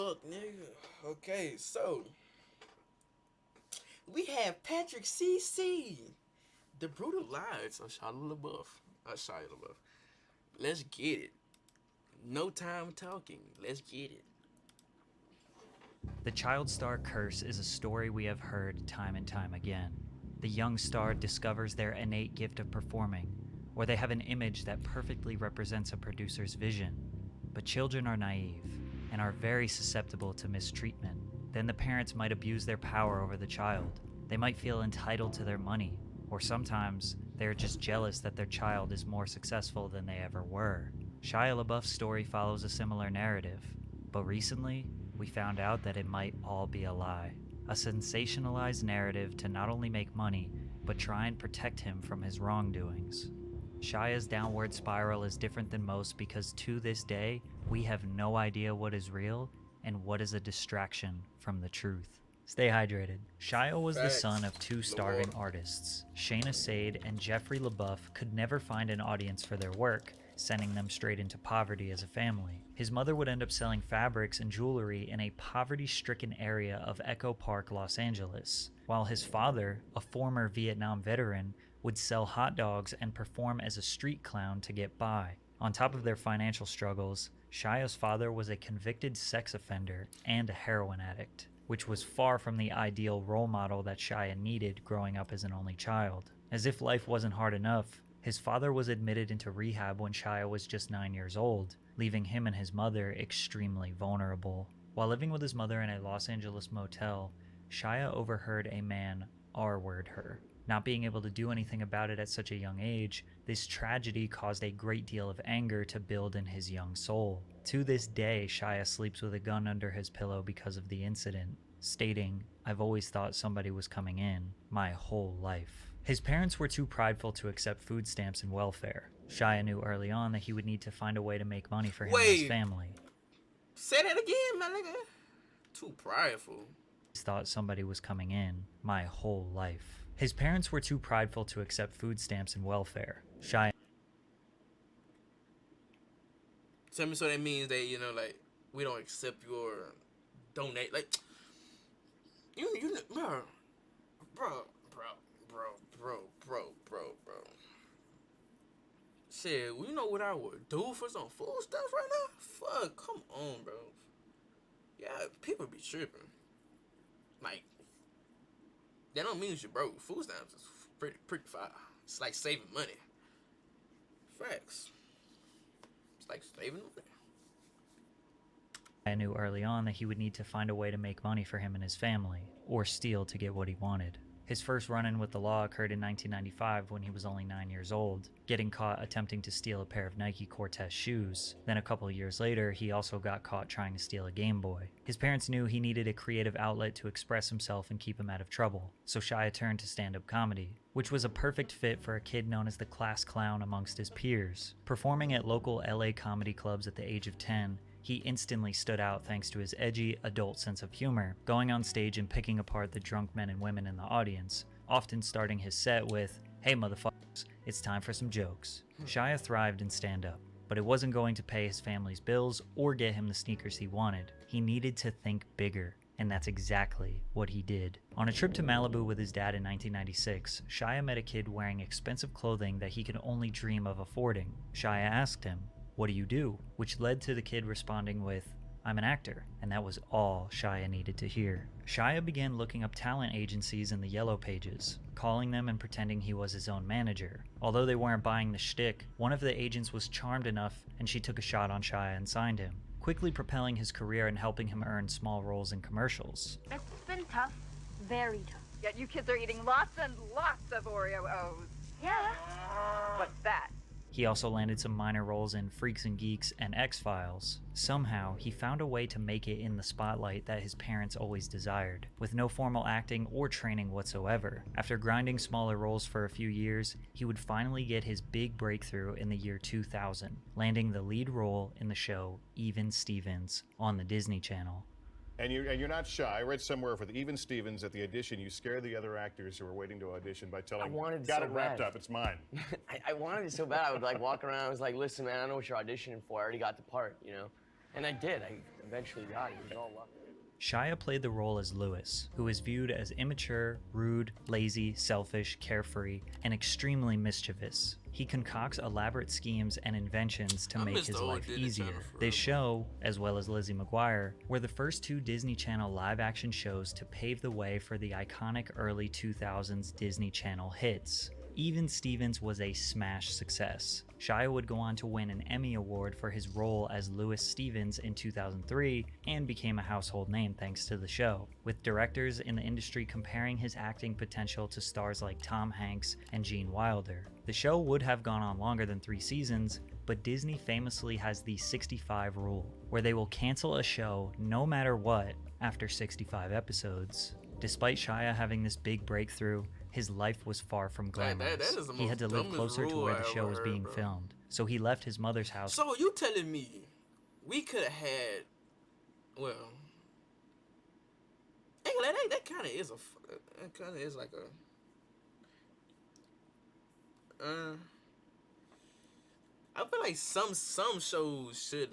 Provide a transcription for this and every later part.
fuck, nigga. Okay, so we have Patrick CC, the brutal lives of Shia Labeouf. Shia LaBeouf. Let's get it. No time talking. Let's get it. The child star curse is a story we have heard time and time again. The young star discovers their innate gift of performing, or they have an image that perfectly represents a producer's vision. But children are naive and are very susceptible to mistreatment. Then the parents might abuse their power over the child. They might feel entitled to their money, or sometimes they're just jealous that their child is more successful than they ever were. Shia LaBeouf's story follows a similar narrative, but recently, we found out that it might all be a lie. A sensationalized narrative to not only make money, but try and protect him from his wrongdoings. Shia's downward spiral is different than most because to this day, we have no idea what is real and what is a distraction from the truth. Stay hydrated. Shia was the son of two starving artists. Shayna Sade and Jeffrey LaBeouf could never find an audience for their work, sending them straight into poverty as a family. His mother would end up selling fabrics and jewelry in a poverty-stricken area of Echo Park, Los Angeles, while his father, a former Vietnam veteran, would sell hot dogs and perform as a street clown to get by. On top of their financial struggles, Shia's father was a convicted sex offender and a heroin addict, which was far from the ideal role model that Shia needed growing up as an only child. As if life wasn't hard enough, his father was admitted into rehab when Shia was just 9 years old, leaving him and his mother extremely vulnerable. While living with his mother in a Los Angeles motel, Shia overheard a man R-word her. Not being able to do anything about it at such a young age, this tragedy caused a great deal of anger to build in his young soul. To this day, Shia sleeps with a gun under his pillow because of the incident, stating, "I've always thought somebody was coming in my whole life." His parents were too prideful to accept food stamps and welfare. Shia knew early on that he would need to find a way to make money for him and his family. Say that again, my nigga. Too prideful. Thought somebody was coming in my whole life. His parents were too prideful to accept food stamps and welfare. Shia Tell me, so that means that, like, we don't accept your donate, like, bro, bro, bro, bro, bro, bro, bro, bro. Shit, you know what I would do for some food stuff right now? Fuck, come on, bro. Yeah, people be tripping. Like, that don't mean you broke. Food stamps is pretty fire. It's like saving money. Facts. It's like saving money. knew early on that he would need to find a way to make money for him and his family, or steal to get what he wanted. His first run-in with the law occurred in 1995 when he was only 9 years old, getting caught attempting to steal a pair of Nike Cortez shoes. Then a couple of years later, he also got caught trying to steal a Game Boy. His parents knew he needed a creative outlet to express himself and keep him out of trouble, so Shia turned to stand-up comedy, which was a perfect fit for a kid known as the class clown amongst his peers. Performing at local LA comedy clubs at the age of 10, he instantly stood out thanks to his edgy, adult sense of humor, going on stage and picking apart the drunk men and women in the audience, often starting his set with, "Hey motherfuckers, it's time for some jokes." Shia thrived in stand-up, but it wasn't going to pay his family's bills or get him the sneakers he wanted. He needed to think bigger, and that's exactly what he did. On a trip to Malibu with his dad in 1996, Shia met a kid wearing expensive clothing that he could only dream of affording. Shia asked him, "What do you do?" which led to the kid responding with, "I'm an actor," and that was all Shia needed to hear. Shia began looking up talent agencies in the Yellow Pages, calling them and pretending he was his own manager. Although they weren't buying the shtick, one of the agents was charmed enough and she took a shot on Shia and signed him, quickly propelling his career and helping him earn small roles in commercials. It's been tough, very tough. Yet you kids are eating lots and lots of Oreo O's. Yeah. What's that? He also landed some minor roles in Freaks and Geeks and X-Files. Somehow, he found a way to make it in the spotlight that his parents always desired, with no formal acting or training whatsoever. After grinding smaller roles for a few years, he would finally get his big breakthrough in the year 2000, landing the lead role in the show Even Stevens on the Disney Channel. And you're not shy. I read somewhere for the Even Stevens at the audition, you scared the other actors who were waiting to audition by telling them, "Got it wrapped up, it's mine." I wanted it so bad. I would like walk around. I was like, "Listen, man, I know what you're auditioning for. I already got the part, you know." And I did. I eventually got it. It was all luck. Shia played the role as Lewis, who is viewed as immature, rude, lazy, selfish, carefree, and extremely mischievous. He concocts elaborate schemes and inventions to make his life easier. This show, as well as Lizzie McGuire, were the first two Disney Channel live-action shows to pave the way for the iconic early 2000s Disney Channel hits. Even Stevens was a smash success. Shia would go on to win an Emmy Award for his role as Lewis Stevens in 2003 and became a household name thanks to the show, with directors in the industry comparing his acting potential to stars like Tom Hanks and Gene Wilder. The show would have gone on longer than 3 seasons, but Disney famously has the 65 rule, where they will cancel a show no matter what after 65 episodes. Despite Shia having this big breakthrough, his life was far from glamorous. He had to live closer to where the show was being filmed, so he left his mother's house. So you telling me we could have had, well, that kind of is like a, I feel like some shows should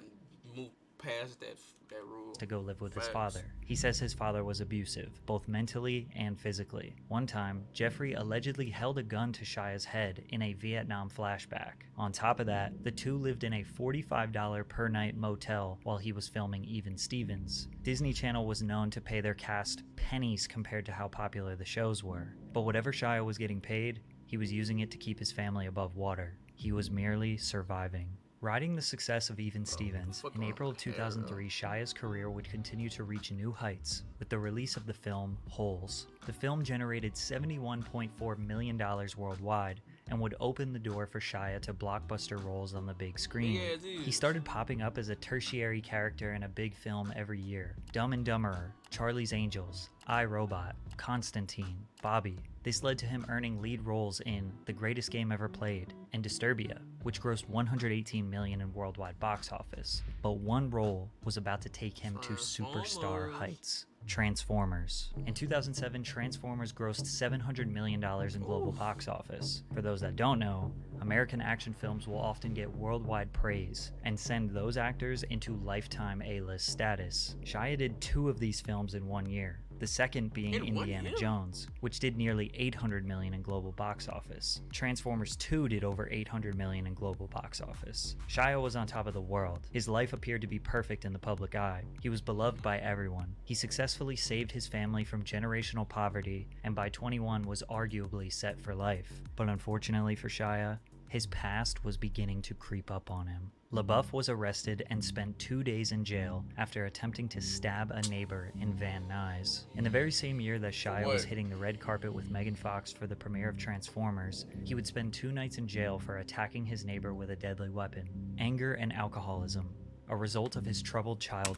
move past that rule. To go live with his father. He says his father was abusive, both mentally and physically. One time, Jeffrey allegedly held a gun to Shia's head in a Vietnam flashback. On top of that, the two lived in a $45 per night motel while he was filming Even Stevens. Disney Channel was known to pay their cast pennies compared to how popular the shows were. But whatever Shia was getting paid, he was using it to keep his family above water. He was merely surviving. Riding the success of Even Stevens, in April of 2003, Shia's career would continue to reach new heights with the release of the film Holes. The film generated $71.4 million worldwide and would open the door for Shia to blockbuster roles on the big screen. He started popping up as a tertiary character in a big film every year. Dumb and Dumberer, Charlie's Angels, I, Robot, Constantine, Bobby. This led to him earning lead roles in The Greatest Game Ever Played and Disturbia, which grossed $118 million in worldwide box office. But one role was about to take him to superstar heights. Transformers. In 2007, Transformers grossed $700 million in global box office. For those that don't know, American action films will often get worldwide praise and send those actors into lifetime A-list status. Shia did 2 of these films in 1 year. The second being Indiana Jones, which did nearly $800 million in global box office. Transformers 2 did over $800 million in global box office. Shia was on top of the world. His life appeared to be perfect in the public eye. He was beloved by everyone. He successfully saved his family from generational poverty, and by 21 was arguably set for life. But unfortunately for Shia, his past was beginning to creep up on him. Labeouf was arrested and spent 2 days in jail after attempting to stab a neighbor in Van Nuys. In the very same year that Shia was hitting the red carpet with Megan Fox for the premiere of Transformers, he would spend 2 nights in jail for attacking his neighbor with a deadly weapon. Anger and alcoholism, a result of his troubled childhood.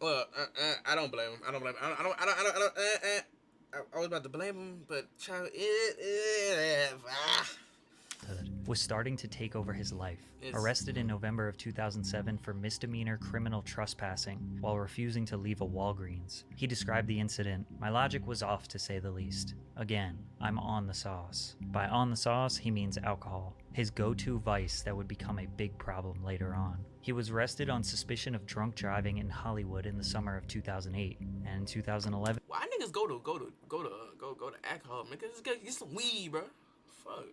Well, I don't blame him. I was about to blame him, but was starting to take over his life. Arrested in November of 2007 for misdemeanor criminal trespassing while refusing to leave a Walgreens. He described the incident, "My logic was off to say the least. Again, I'm on the sauce." By on the sauce, he means alcohol, his go-to vice that would become a big problem later on. He was arrested on suspicion of drunk driving in Hollywood in the summer of 2008, and in 2011. Why niggas go to alcohol, man? Just get some weed, bro. Fuck.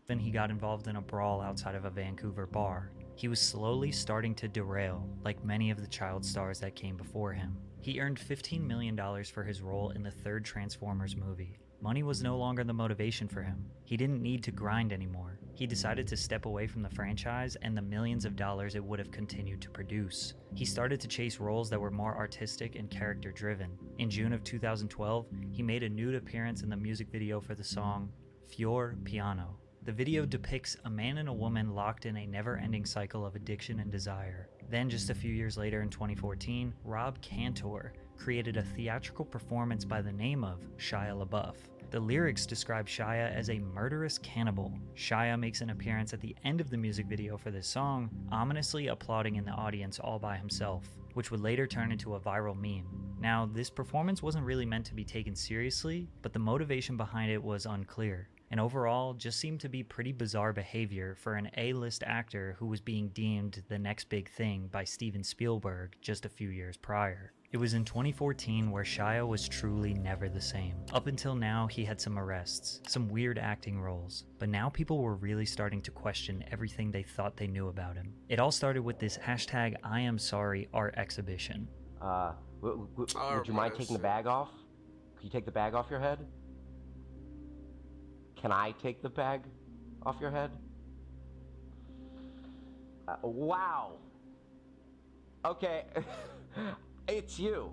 Then he got involved in a brawl outside of a Vancouver bar. He was slowly starting to derail, like many of the child stars that came before him. He earned $15 million for his role in the 3rd Transformers movie. Money was no longer the motivation for him. He didn't need to grind anymore. He decided to step away from the franchise and the millions of dollars it would have continued to produce. He started to chase roles that were more artistic and character-driven. In June of 2012, he made a nude appearance in the music video for the song Fior Piano. The video depicts a man and a woman locked in a never-ending cycle of addiction and desire. Then, just a few years later in 2014, Rob Cantor created a theatrical performance by the name of Shia Labeouf. The lyrics describe Shia as a murderous cannibal. Shia makes an appearance at the end of the music video for this song, ominously applauding in the audience all by himself, which would later turn into a viral meme. Now, this performance wasn't really meant to be taken seriously, but the motivation behind it was unclear. and overall just seemed to be pretty bizarre behavior for an A-list actor who was being deemed the next big thing by Steven Spielberg just a few years prior. It was in 2014 where Shia was truly never the same. Up until now, he had some arrests, some weird acting roles, but now people were really starting to question everything they thought they knew about him. It all started with this hashtag I am sorry art exhibition. Would you mind taking the bag off? Can you take the bag off your head? Can I take the bag off your head? Wow. Okay. It's you.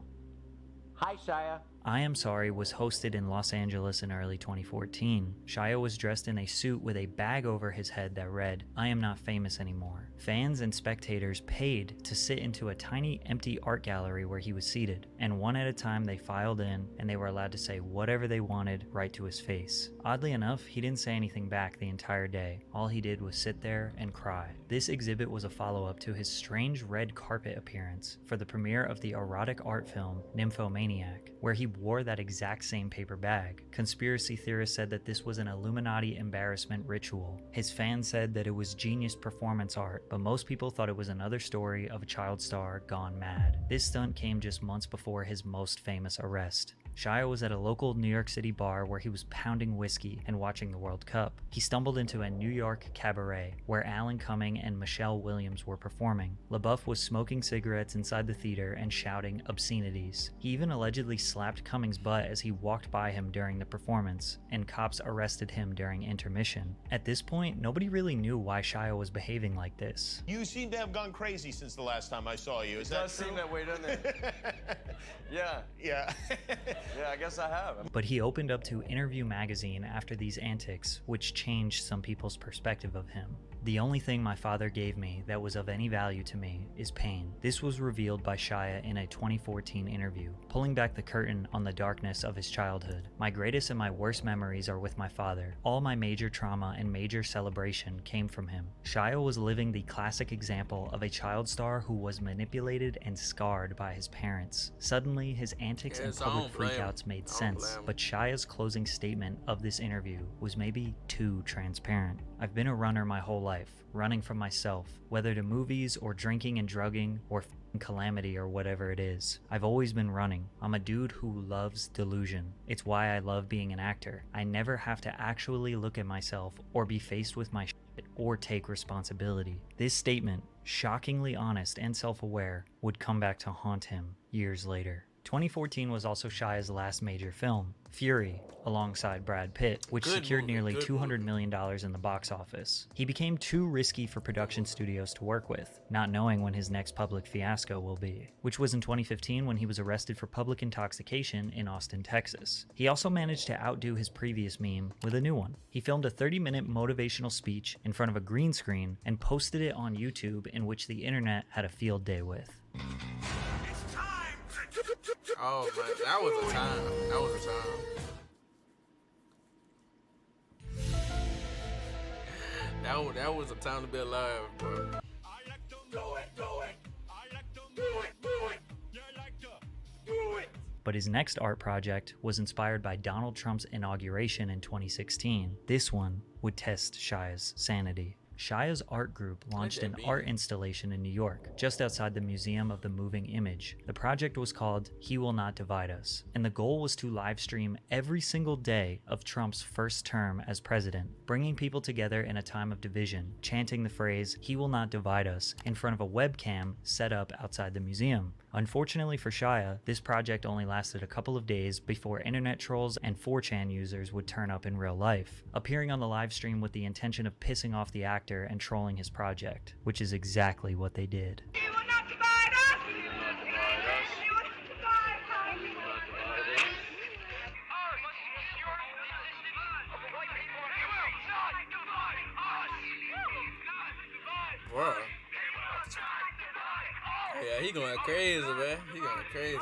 Hi, Shia. I Am Sorry was hosted in Los Angeles in early 2014. Shia was dressed in a suit with a bag over his head that read, I am not famous anymore. Fans and spectators paid to sit into a tiny empty art gallery where he was seated, and one at a time they filed in and they were allowed to say whatever they wanted right to his face. Oddly enough, he didn't say anything back the entire day. All he did was sit there and cry. This exhibit was a follow-up to his strange red carpet appearance for the premiere of the erotic art film Nymphomaniac, where he wore that exact same paper bag. Conspiracy theorists said that this was an Illuminati embarrassment ritual. His fans said that it was genius performance art, but most people thought it was another story of a child star gone mad. This stunt came just months before his most famous arrest. Shia was at a local New York City bar where he was pounding whiskey and watching the World Cup. He stumbled into a New York cabaret where Alan Cumming and Michelle Williams were performing. Labeouf was smoking cigarettes inside the theater and shouting obscenities. He even allegedly slapped Cummings' butt as he walked by him during the performance, and cops arrested him during intermission. At this point, nobody really knew why Shia was behaving like this. You seem to have gone crazy since the last time I saw you. Is that true? It does seem that way, doesn't it? Yeah. Yeah. Yeah, I guess I have. But he opened up to Interview magazine after these antics, which changed some people's perspective of him. The only thing my father gave me that was of any value to me is pain. This was revealed by Shia in a 2014 interview, pulling back the curtain on the darkness of his childhood. My greatest and my worst memories are with my father. All my major trauma and major celebration came from him. Shia was living the classic example of a child star who was manipulated and scarred by his parents. Suddenly, his antics and public freakouts made sense, but Shia's closing statement of this interview was maybe too transparent. I've been a runner my whole life, running from myself, whether to movies or drinking and drugging or calamity or whatever it is. I've always been running. I'm a dude who loves delusion. It's why I love being an actor. I never have to actually look at myself or be faced with my shit or take responsibility. This statement, shockingly honest and self-aware, would come back to haunt him years later. 2014 was also Shia's last major film, Fury, alongside Brad Pitt, which secured nearly $200 million in the box office. He became too risky for production studios to work with, not knowing when his next public fiasco will be, which was in 2015 when he was arrested for public intoxication in Austin, Texas. He also managed to outdo his previous meme with a new one. He filmed a 30-minute motivational speech in front of a green screen and posted it on YouTube, in which the internet had a field day with. Oh man, that was a time. That was a time. That was a time to be alive, bro. But his next art project was inspired by Donald Trump's inauguration in 2016. This one would test Shia's sanity. Shia's art group launched an art installation in New York, just outside the Museum of the Moving Image. The project was called He Will Not Divide Us, and the goal was to live stream every single day of Trump's first term as president, bringing people together in a time of division, chanting the phrase, He Will Not Divide Us, in front of a webcam set up outside the museum. Unfortunately for Shia, this project only lasted a couple of days before internet trolls and 4chan users would turn up in real life, appearing on the live stream with the intention of pissing off the actor and trolling his project, which is exactly what they did. He will not divide us! He will not divide us! He will not divide us! He will not divide us! Bro. Yeah, he going crazy, man. He going crazy.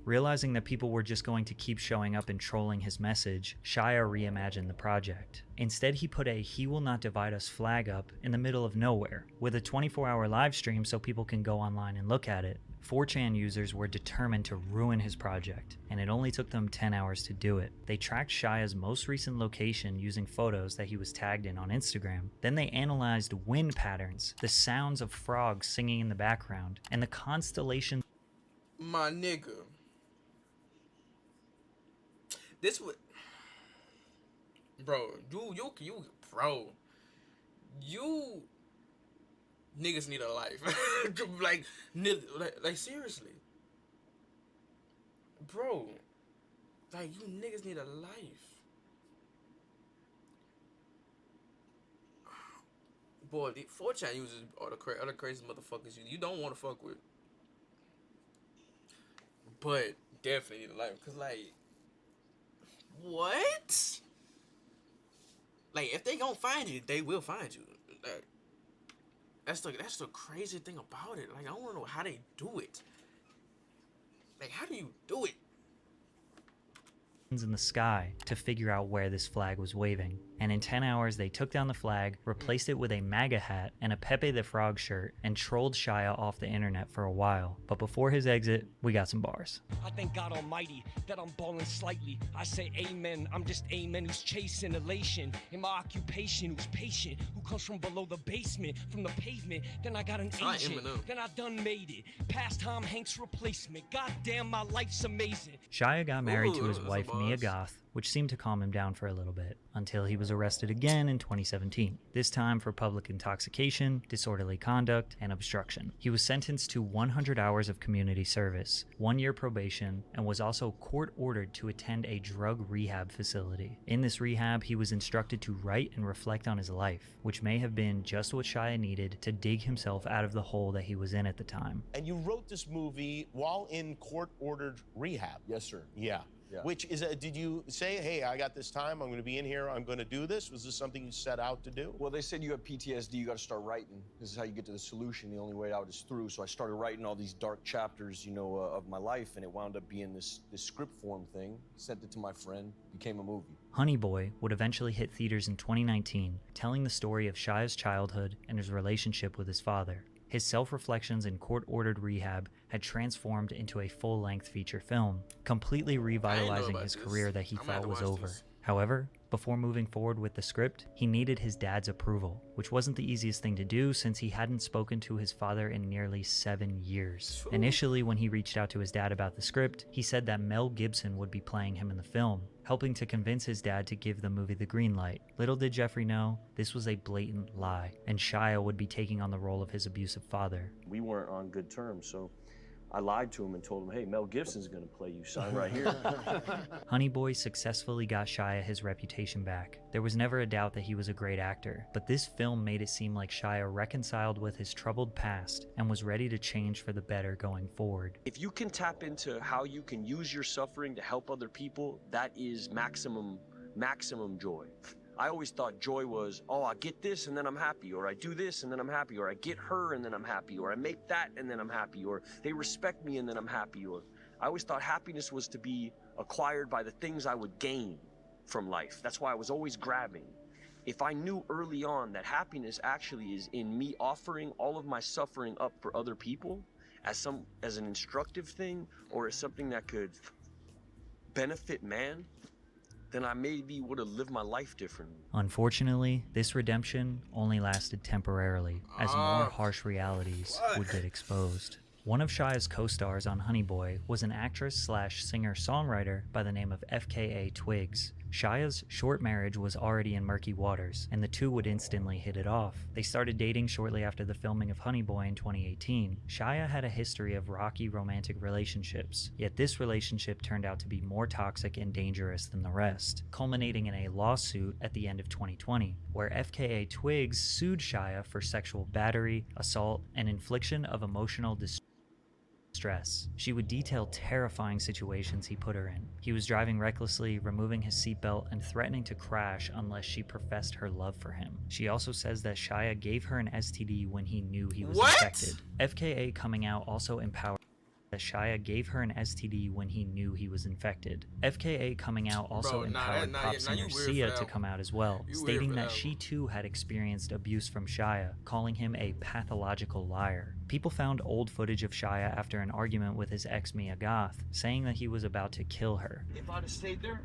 Realizing that people were just going to keep showing up and trolling his message, Shia reimagined the project. Instead, he put a He Will Not Divide Us flag up in the middle of nowhere, with a 24-hour live stream so people can go online and look at it. 4chan users were determined to ruin his project, and it only took them 10 hours to do it. They tracked Shia's most recent location using photos that he was tagged in on Instagram. Then they analyzed wind patterns, the sounds of frogs singing in the background, and the constellation. My nigga. This would, bro. You niggas need a life. like seriously, bro. Like you niggas need a life. Boy, the 4chan users are the crazy motherfuckers you don't want to fuck with. But definitely need a life, cause like, what? Like if they gonna find you, they will find you. Like, that's the crazy thing about it. Like I wanna know how they do it. Like how do you do it? In the sky to figure out where this flag was waving, and in 10 hours they took down the flag, replaced it with a MAGA hat and a Pepe the Frog shirt, and trolled Shia off the internet for a while. But before his exit, we got some bars. I thank God Almighty that I'm balling slightly. I say amen, I'm just amen who's chasing elation in my occupation, who's patient, who comes from below the basement, from the pavement. Then I got an agent, then I done made it. Past Tom Hanks replacement. God damn, my life's amazing. Shia got married to his wife Mia Goth, which seemed to calm him down for a little bit, until he was arrested again in 2017, this time for public intoxication, disorderly conduct, and obstruction. He was sentenced to 100 hours of community service, 1 year probation, and was also court-ordered to attend a drug rehab facility. In this rehab, he was instructed to write and reflect on his life, which may have been just what Shia needed to dig himself out of the hole that he was in at the time. And you wrote this movie while in court-ordered rehab. Yes, sir. Yeah. Yeah. Which is, did you say, hey, I got this time, I'm going to be in here, I'm going to do this? Was this something you set out to do? Well, they said you have PTSD, you got to start writing. This is how you get to the solution. The only way out is through. So I started writing all these dark chapters, of my life, and it wound up being this script form thing. Sent it to my friend, became a movie. Honey Boy would eventually hit theaters in 2019, telling the story of Shia's childhood and his relationship with his father. His self-reflections in court-ordered rehab had transformed into a full-length feature film, completely revitalizing his career that he thought was over. However, before moving forward with the script, he needed his dad's approval, which wasn't the easiest thing to do since he hadn't spoken to his father in nearly 7 years. Initially, when he reached out to his dad about the script, he said that Mel Gibson would be playing him in the film, helping to convince his dad to give the movie the green light. Little did Jeffrey know, this was a blatant lie, and Shia would be taking on the role of his abusive father. We weren't on good terms, so I lied to him and told him, hey, Mel Gibson's gonna play you, son, right here. Honey Boy successfully got Shia his reputation back. There was never a doubt that he was a great actor, but this film made it seem like Shia reconciled with his troubled past and was ready to change for the better going forward. If you can tap into how you can use your suffering to help other people, that is maximum joy. I always thought joy was, oh, I get this and then I'm happy, or I do this and then I'm happy, or I get her and then I'm happy, or I make that and then I'm happy, or they respect me and then I'm happy, or I always thought happiness was to be acquired by the things I would gain from life. That's why I was always grabbing. If I knew early on that happiness actually is in me offering all of my suffering up for other people as an instructive thing, or as something that could benefit man, then I maybe would have lived my life differently. Unfortunately, this redemption only lasted temporarily, as more harsh realities would get exposed. One of Shia's co-stars on Honey Boy was an actress/singer-songwriter by the name of FKA Twigs. Shia's short marriage was already in murky waters, and the two would instantly hit it off. They started dating shortly after the filming of Honey Boy in 2018. Shia had a history of rocky romantic relationships, yet this relationship turned out to be more toxic and dangerous than the rest, culminating in a lawsuit at the end of 2020, where FKA Twigs sued Shia for sexual battery, assault, and infliction of emotional distress. She would detail terrifying situations he put her in. He was driving recklessly, removing his seatbelt, and threatening to crash unless she professed her love for him. She also says that Shia gave her an STD when he knew he was infected. FKA coming out also empowered. that Shia gave her an STD when he knew he was infected. FKA coming out also empowered pop singer Sia to come out as well, stating that she too had experienced abuse from Shia, calling him a pathological liar. People found old footage of Shia after an argument with his ex Mia Goth, saying that he was about to kill her. If I'd have stayed there,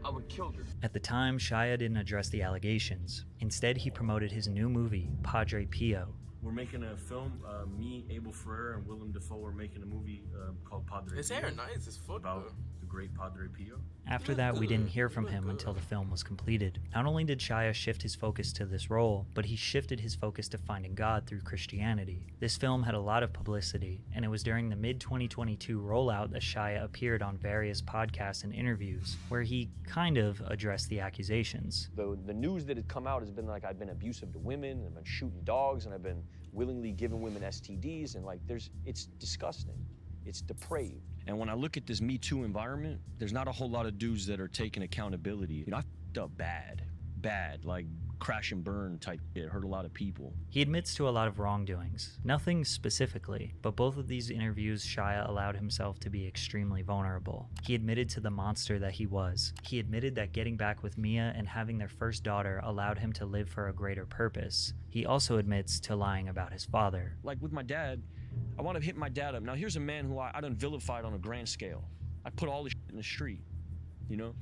I would have killed her. At the time, Shia didn't address the allegations. Instead, he promoted his new movie, Padre Pio. We're making a film, me, Abel Ferrer, and Willem Dafoe are making a movie called Padre Pio. His hair nice as fuck, about the great Padre Pio. After that, we didn't hear from him until the film was completed. Not only did Shia shift his focus to this role, but he shifted his focus to finding God through Christianity. This film had a lot of publicity, and it was during the mid-2022 rollout that Shia appeared on various podcasts and interviews, where he kind of addressed the accusations. The news that had come out has been like I've been abusive to women, and I've been shooting dogs, and I've been willingly giving women STDs, and like it's disgusting. It's depraved. And when I look at this Me Too environment, there's not a whole lot of dudes that are taking accountability. You know, I f***ed up bad, like crash and burn type shit, hurt a lot of people. He admits to a lot of wrongdoings. Nothing specifically, but both of these interviews, Shia allowed himself to be extremely vulnerable. He admitted to the monster that he was. He admitted that getting back with Mia and having their first daughter allowed him to live for a greater purpose. He also admits to lying about his father. Like with my dad, I want to hit my dad up. Now here's a man who I done vilified on a grand scale. I put all this shit in the street, you know?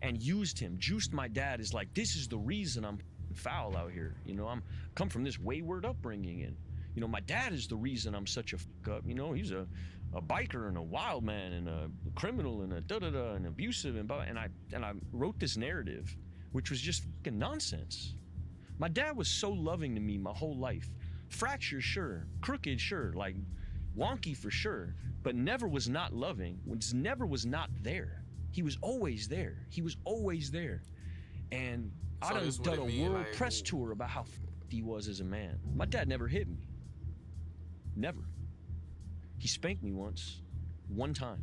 And used him, juiced my dad as like, this is the reason I'm foul out here. You know, I'm come from this wayward upbringing, and you know, my dad is the reason I'm such a fuck up. You know, he's a biker and a wild man and a criminal and a da-da-da and abusive and I wrote this narrative, which was just fucking nonsense. My dad was so loving to me my whole life. Fractured, sure. Crooked, sure. Like wonky for sure, but never was not loving. Never was not there. He was always there. He was always there. And I done a world press tour about how he was as a man. My dad never hit me. Never. He spanked me once. One time.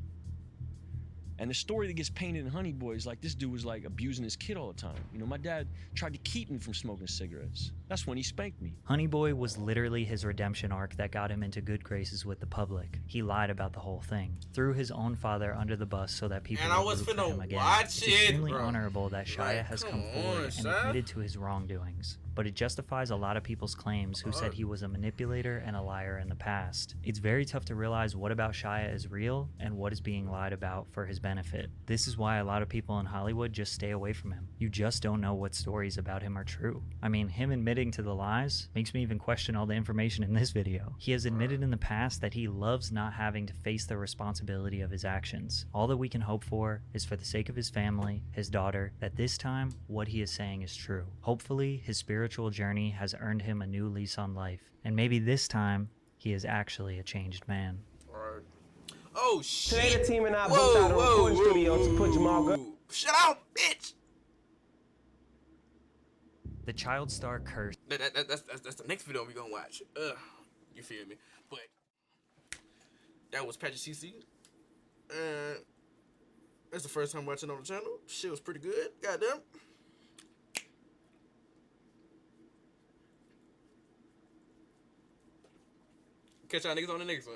And the story that gets painted in Honey Boy is like this dude was like abusing his kid all the time. You know, my dad tried to keep me from smoking cigarettes. That's when he spanked me. Honey Boy was literally his redemption arc that got him into good graces with the public. He lied about the whole thing, threw his own father under the bus so that people would root for him again. It's extremely honorable that Shia has come forward and admitted to his wrongdoings. But it justifies a lot of people's claims who said he was a manipulator and a liar in the past. It's very tough to realize what about Shia is real and what is being lied about for his benefit. This is why a lot of people in Hollywood just stay away from him. You just don't know what stories about him are true. I mean, him admitting to the lies makes me even question all the information in this video. He has admitted in the past that he loves not having to face the responsibility of his actions. All that we can hope for is for the sake of his family, his daughter, that this time what he is saying is true. Hopefully, his spiritual journey has earned him a new lease on life, and maybe this time he is actually a changed man. Oh shit! Today the team and I booked out a recording studio to put Jamal Gunn. Shut out, bitch! The child star curse. That's the next video we gonna watch. You feel me? But that was Patrick CC. That's the first time watching on the channel. Shit was pretty good. Goddamn. Catch y'all niggas on the next one.